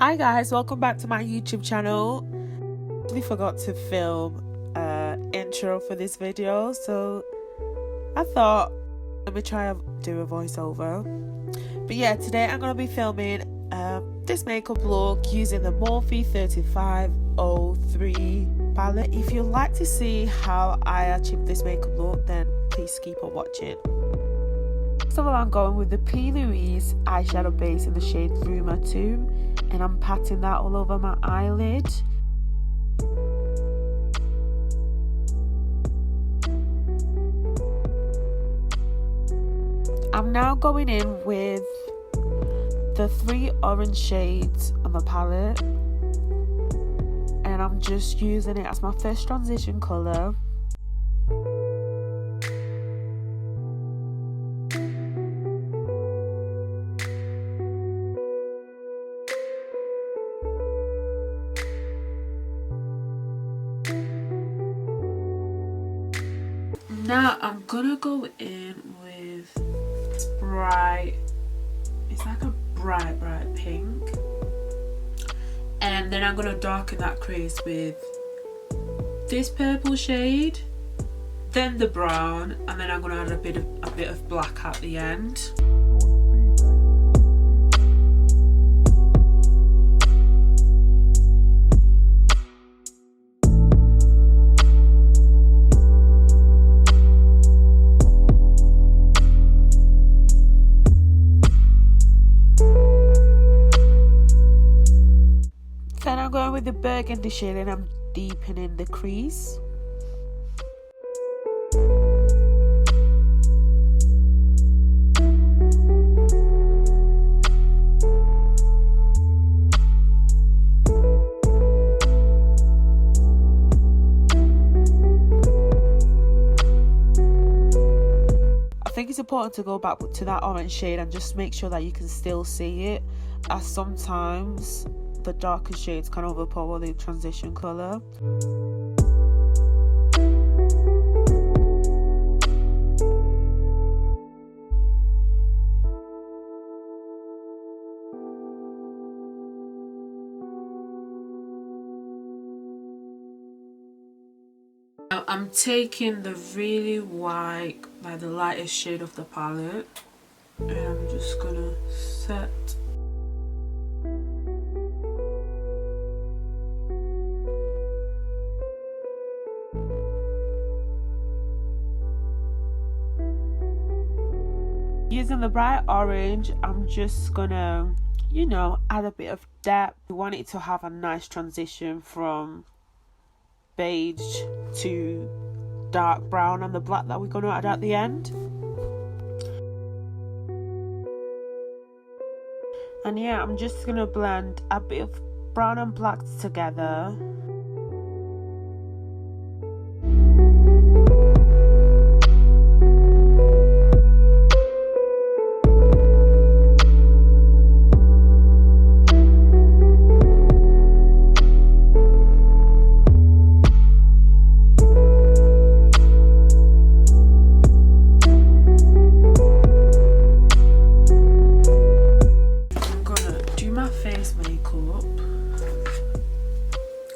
Hi guys, welcome back to my YouTube channel. I forgot to film an intro for this video, so I thought let me try to do a voiceover. But yeah, today I'm gonna be filming this makeup look using the Morphe 3503 palette. If you'd like to see how I achieved this makeup look, then please keep on watching. First of all, I'm going with the P. Louise eyeshadow base in the shade Rumor 2, and I'm patting that all over my eyelid. I'm now going in with the 3 orange shades on the palette, and I'm just using it as my first transition colour. Now I'm gonna go in with bright, it's like a bright pink, and then I'm gonna darken that crease with this purple shade, then the brown, and then I'm gonna add a bit of black at the end. Then I'm going with the burgundy shade and I'm deepening the crease. I think it's important to go back to that orange shade and just make sure that you can still see it, as sometimes the darker shades can overpower the transition color. I'm taking the really white, like the lightest shade of the palette, and I'm just gonna set . Using the bright orange, I'm just gonna, add a bit of depth. We want it to have a nice transition from beige to dark brown on the black that we're gonna add at the end. And yeah, I'm just gonna blend a bit of brown and black together.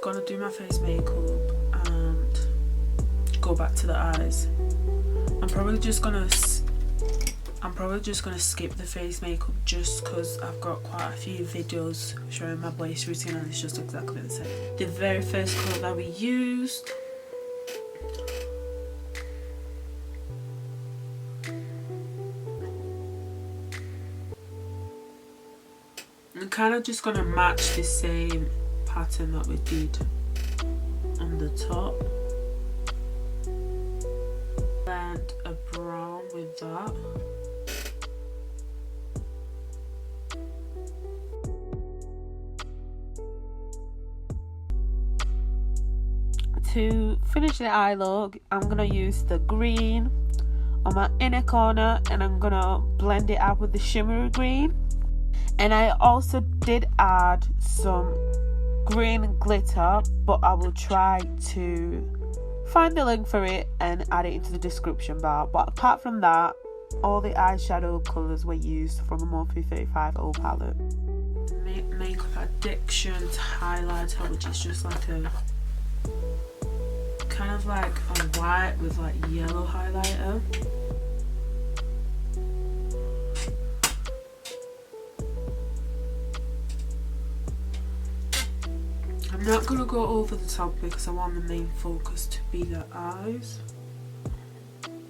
Gonna do my face makeup and go back to the eyes. I'm probably just gonna skip the face makeup just because I've got quite a few videos showing my base routine and it's just exactly the same. The very first colour that we used, I'm kind of just gonna match the same pattern that we did on the top. Blend a brown with that. To finish the eye look, I'm gonna use the green on my inner corner and I'm gonna blend it out with the shimmery green. And I also did add some green glitter, but I will try to find the link for it and add it into the description bar. But apart from that, all the eyeshadow colours were used from the Morphe 35 palette. Makeup Addictions highlighter, which is just like a kind of like a white with like yellow highlighter. I'm not gonna go over the top because I want the main focus to be the eyes.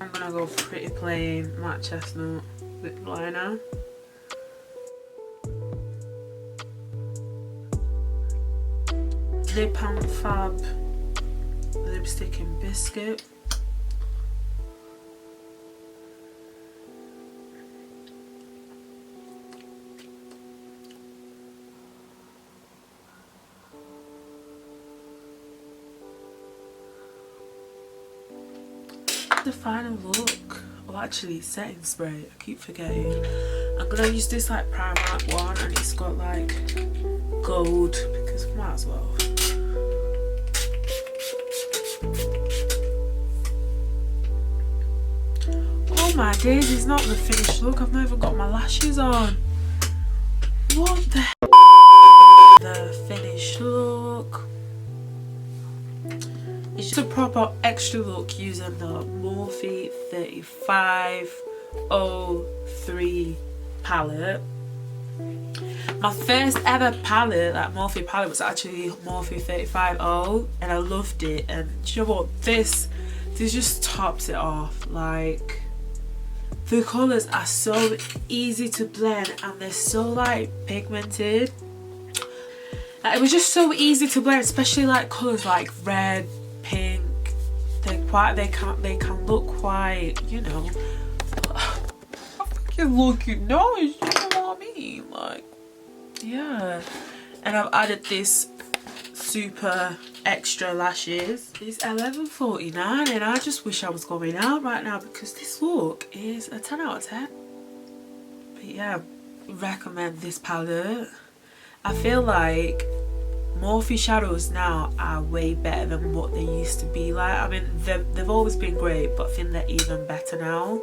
I'm gonna go pretty plain matte chestnut lip liner. Lip and Fab lipstick in Biscuit. The final look, oh actually setting spray, I keep forgetting. I'm gonna use this like Primark one, and it's got like gold because might as well. Oh my days, it's not the finished look. I've not even got my lashes on. What the hell? The finished look. It's just a proper extra look using the Morphe 3503 palette. My first ever palette, like Morphe palette, was actually Morphe 350, and I loved it. And do you know what? This just tops it off. Like, the colours are so easy to blend, and they're so like pigmented. Like, it was just so easy to blend, especially like colours like red, pink. They can look quite, you know. I fucking looking nice, you know what I mean? Like, yeah. And I've added this super extra lashes. It's $11.49, and I just wish I was going out right now because this look is a 10 out of 10. But yeah, recommend this palette. I feel like Morphe shadows now are way better than what they used to be like. I mean, they've always been great, but I think they're even better now.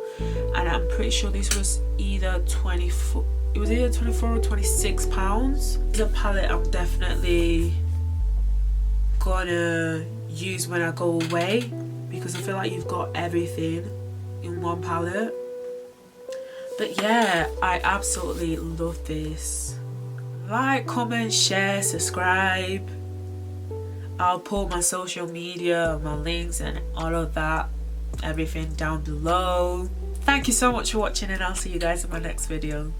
And I'm pretty sure this was either 24 or 26 pounds. It's a palette I'm definitely gonna use when I go away, because I feel like you've got everything in one palette. But yeah, I absolutely love this. Like, comment, share, subscribe. I'll put my social media, my links and all of that, everything down below. Thank you so much for watching, and I'll see you guys in my next video.